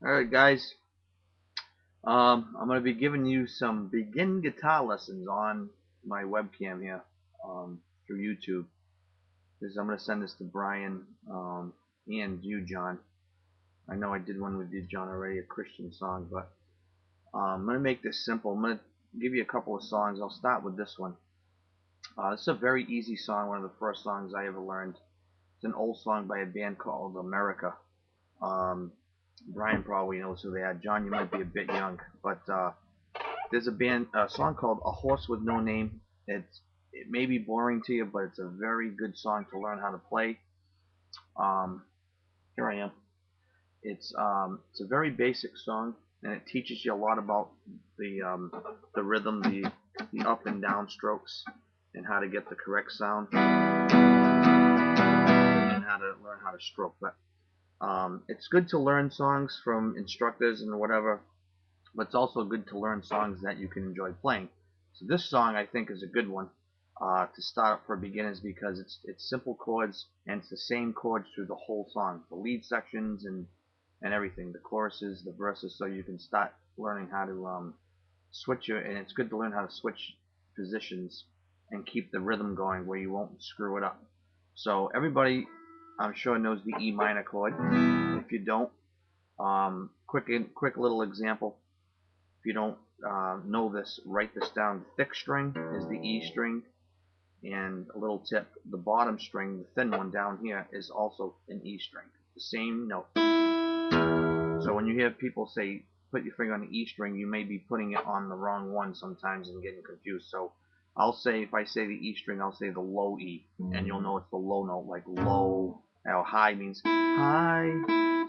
Alright guys, I'm going to be giving you some begin guitar lessons on my webcam here through YouTube. I'm going to send this to Brian and you, John. I know I did one with you, John, already, a Christian song, but I'm going to make this simple. I'm going to give you a couple of songs. I'll start with this one. This is a very easy song, one of the first songs I ever learned. It's an old song by a band called America. Um, Brian probably knows who they are. John, you might be a bit young, but there's a song called "A Horse with No Name." It may be boring to you, but it's a very good song to learn how to play. Um, Here I am. It's a very basic song, and it teaches you a lot about the rhythm, the up and down strokes, and how to get the correct sound, and how to learn how to stroke. But it's good to learn songs from instructors and whatever, but it's also good to learn songs that you can enjoy playing. So this song I think is a good one to start for beginners because it's simple chords and it's the same chords through the whole song, the lead sections and everything, the choruses, the verses, so you can start learning how to switch your, and it's good to learn how to switch positions and keep the rhythm going where you won't screw it up. So everybody, I'm sure, knows the E minor chord. If you don't, quick little example. If you don't know this, write this down. The thick string is the E string, and a little tip: the bottom string, the thin one down here, is also an E string, the same note. So when you hear people say put your finger on the E string, you may be putting it on the wrong one sometimes and getting confused. So I'll say, if I say the E string, I'll say the low E, and you'll know it's the low note, like low. Now high means high,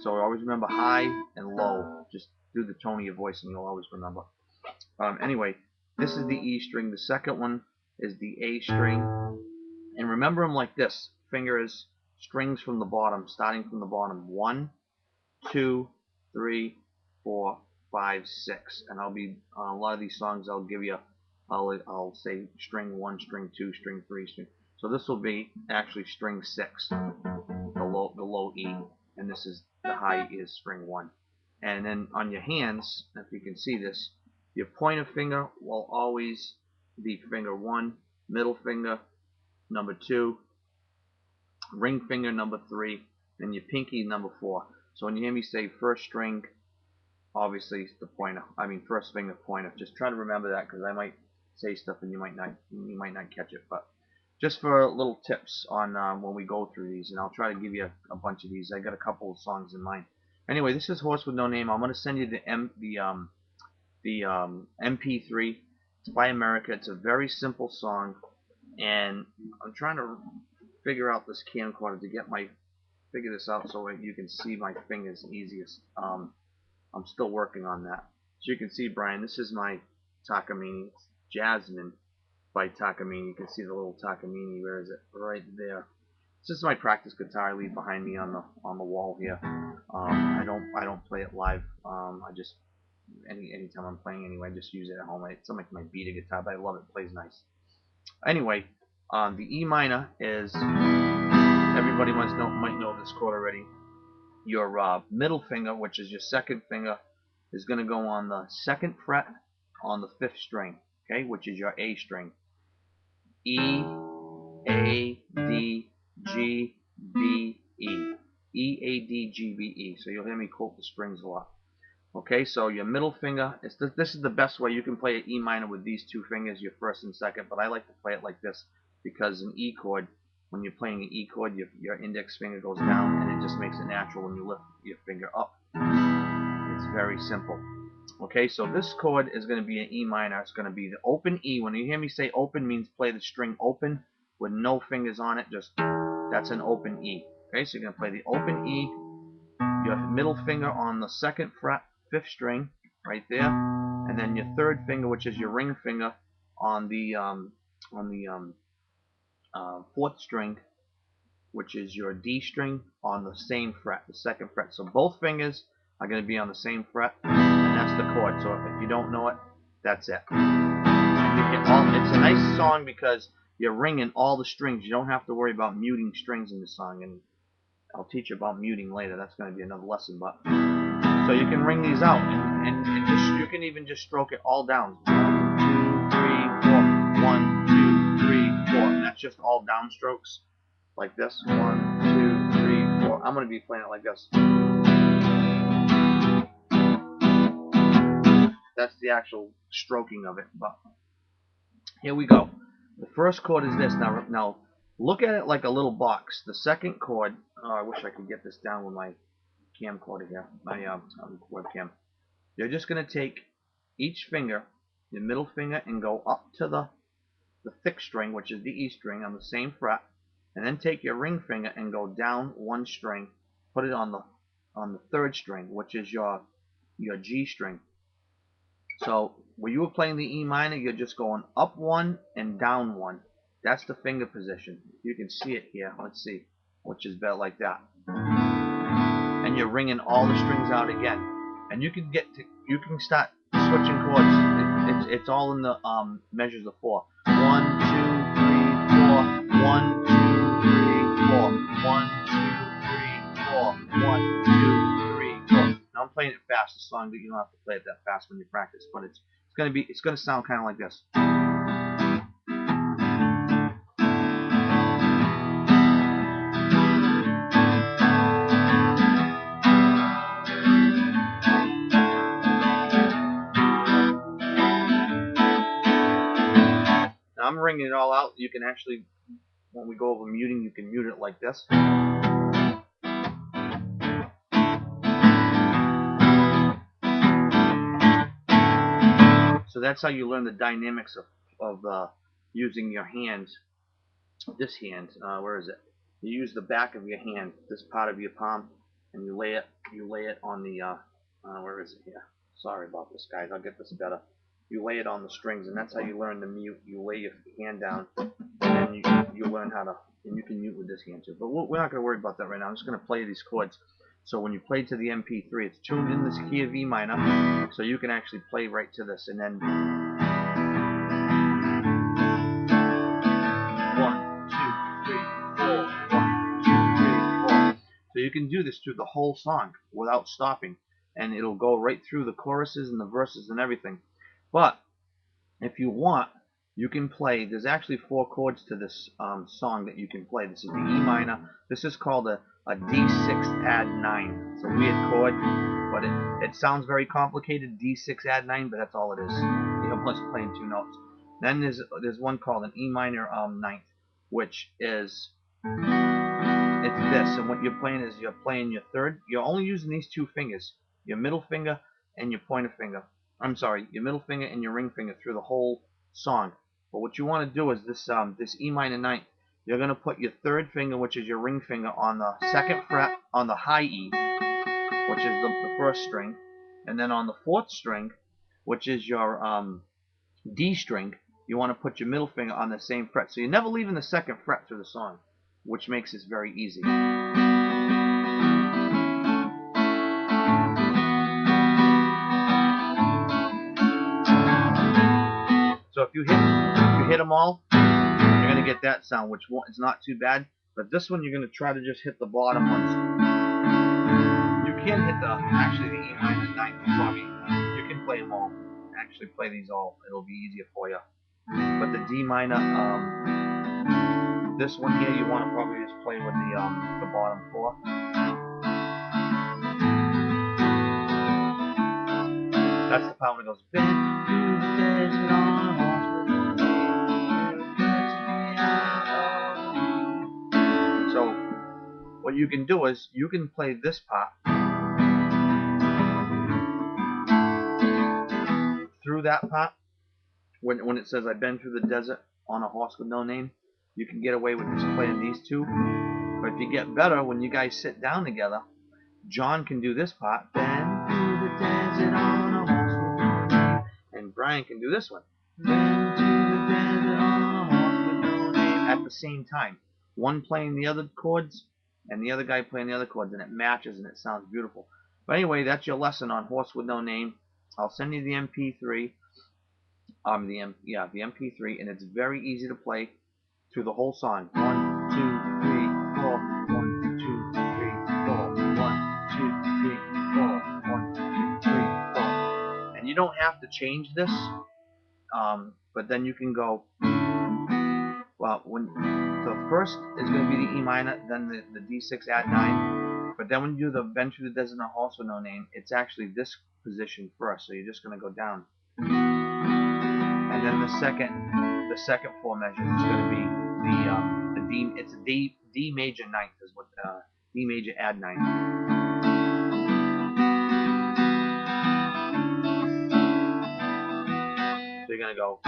so always remember high and low. Just do the tone of your voice and you'll always remember. Anyway, this is the E string. The second one is the A string, and remember them like this: fingers, strings from the bottom, starting from the bottom. 1, 2, 3, 4, 5, 6, and I'll be on a lot of these songs. I'll give you, I'll say string 1, string 2, string 3, string. So this will be actually string 6, the low E, and this is the high E is string 1. And then on your hands, if you can see this, your pointer finger will always be finger 1, middle finger number 2, ring finger number 3, and your pinky number 4. So when you hear me say first string, obviously it's the pointer. I mean first finger pointer. Just try to remember that because I might say stuff and you might not catch it. But just for little tips on when we go through these, and I'll try to give you a bunch of these. I got a couple of songs in mind. Anyway, this is Horse with No Name. I'm going to send you the MP3. It's by America. It's a very simple song, and I'm trying to figure out this camcorder to figure this out so you can see my fingers easiest. I'm still working on that. So you can see, Brian, this is my Takamine. It's Jasmine by Takamine. You can see the little Takamine. Where is it? Right there. This is my practice guitar I leave behind me on the wall here. I don't play it live. I just anytime I'm playing anyway, I just use it at home. It's like my beat guitar, but I love it. It plays nice. Anyway, the E minor is, everybody might know this chord already. Your middle finger, which is your second finger, is going to go on the 2nd fret on the 5th string, okay, which is your A string. E, A, D, G, B, E. E, A, D, G, B, E. So you'll hear me quote the strings a lot. Okay, so your middle finger, this is the best way. You can play an E minor with these two fingers, your first and second, but I like to play it like this because an E chord, when you're playing an E chord, your index finger goes down, and it just makes it natural when you lift your finger up. It's very simple. Okay, so this chord is going to be an E minor. It's going to be the open E. When you hear me say open, means play the string open with no fingers on it. That's an open E. Okay, so you're going to play the open E, your middle finger on the 2nd fret, 5th string, right there, and then your 3rd finger, which is your ring finger, on the 4th string, which is your D string, on the same fret, the 2nd fret. So both fingers are going to be on the same fret, and that's the chord. So if you don't know it, that's it. It's a nice song because you're ringing all the strings. You don't have to worry about muting strings in the song, and I'll teach you about muting later. That's going to be another lesson. But So you can ring these out, and just you can even just stroke it all down. 1, 2, 3, 4. 1, 2, 3, 4. And that's just all down strokes like this. 1, 2, 3, 4. I'm going to be playing it like this. That's the actual stroking of it. But here we go. The first chord is this. Now look at it like a little box. The second chord. Oh, I wish I could get this down with my camcorder here. My webcam. You're just going to take each finger, your middle finger, and go up to the thick string, which is the E string, on the same fret, and then take your ring finger and go down one string, put it on the third string, which is your G string. So when you were playing the E minor, you're just going up one and down one. That's the finger position. You can see it here. Let's see, which is better like that. And you're ringing all the strings out again. And you can start switching chords. It's all in the measures of 4. 1, 2, 3, 4. 1, 2, 3, 4. 1, 2, 3, 4. 1, 2, 3, 4. Now I'm playing it fast. The song that you don't have to play it that fast when you practice, but it's gonna sound kind of like this. I'm ringing it all out. You can actually, when we go over muting, you can mute it like this. So that's how you learn the dynamics of using your hands. This hand, where is it? You use the back of your hand, this part of your palm, and you lay it on the, where is it here? Sorry about this, guys. I'll get this better. You lay it on the strings, and that's how you learn to mute. You lay your hand down, and then you learn how to, and you can mute with this hand too. But we're not going to worry about that right now. I'm just going to play these chords. So when you play to the MP3, it's tuned in this key of E minor, so you can actually play right to this, and then 1, 2, 3, 4, 1, 2, 3, 4. So you can do this through the whole song without stopping, and it'll go right through the choruses and the verses and everything. But if you want, you can play. There's actually 4 chords to this song that you can play. This is the E minor. This is called a D6 add 9. It's a weird chord, but it sounds very complicated. D6 add 9, but that's all it is. You're just playing 2 notes. Then there's one called an E minor ninth, which is it's this. And what you're playing is you're playing your third. You're only using these 2 fingers, your middle finger and your pointer finger. I'm sorry, your middle finger and your ring finger through the whole song. But what you want to do is this E minor ninth. You're going to put your third finger, which is your ring finger, on the 2nd fret on the high E, which is the first string, and then on the 4th string, which is your D string, you want to put your middle finger on the same fret. So you're never leaving the 2nd fret through the song, which makes this very easy. So if you hit them all, you're going to get that sound, which is not too bad. But this one, you're going to try to just hit the bottom ones. You can hit actually the E minor ninth probably. You can play them all. Actually play these all. It'll be easier for you. But the D minor, this one here, you want to probably just play with the bottom 4. That's the part when it goes. So what you can do is you can play this part through that part. When it says I've been through the desert on a horse with no name, you can get away with just playing these 2. But if you get better, when you guys sit down together, John can do this part. Been through the desert on a horse with no name. And Brian can do this one. Been through the desert on a horse with no name. At the same time. One playing the other chords, and the other guy playing the other chords, and it matches and it sounds beautiful. But anyway, that's your lesson on Horse with No Name. I'll send you the MP3. The MP3, and it's very easy to play through the whole song. 1, 2, 3, 4. 1, 2, 3, 4. 1, 2, 3, 4. 1, don't have to change this, but then you can go. Well, so first is going to be the E minor, then the D6 add 9. But then when you do the eventually the desert horse with no name, it's actually this position first. So you're just going to go down, and then the second 4 measures is going to be the D. It's a D major ninth is what D major add 9. So you're going to go.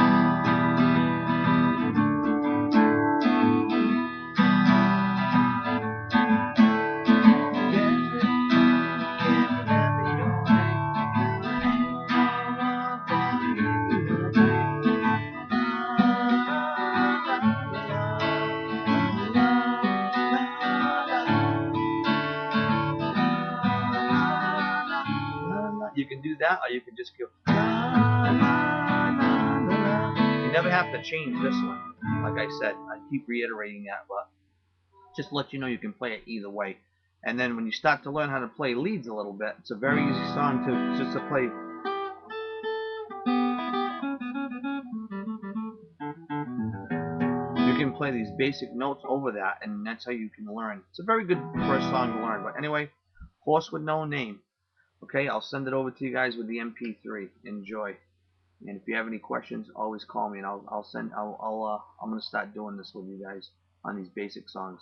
You can do that, or you can just go. You never have to change this one. Like I said, I keep reiterating that, but just to let you know you can play it either way. And then when you start to learn how to play leads a little bit, it's a very easy song to play. You can play these basic notes over that, and that's how you can learn. It's a very good first song to learn. But anyway, Horse with No Name. Okay, I'll send it over to you guys with the MP3. Enjoy. And if you have any questions, always call me, and I'm gonna start doing this with you guys on these basic songs.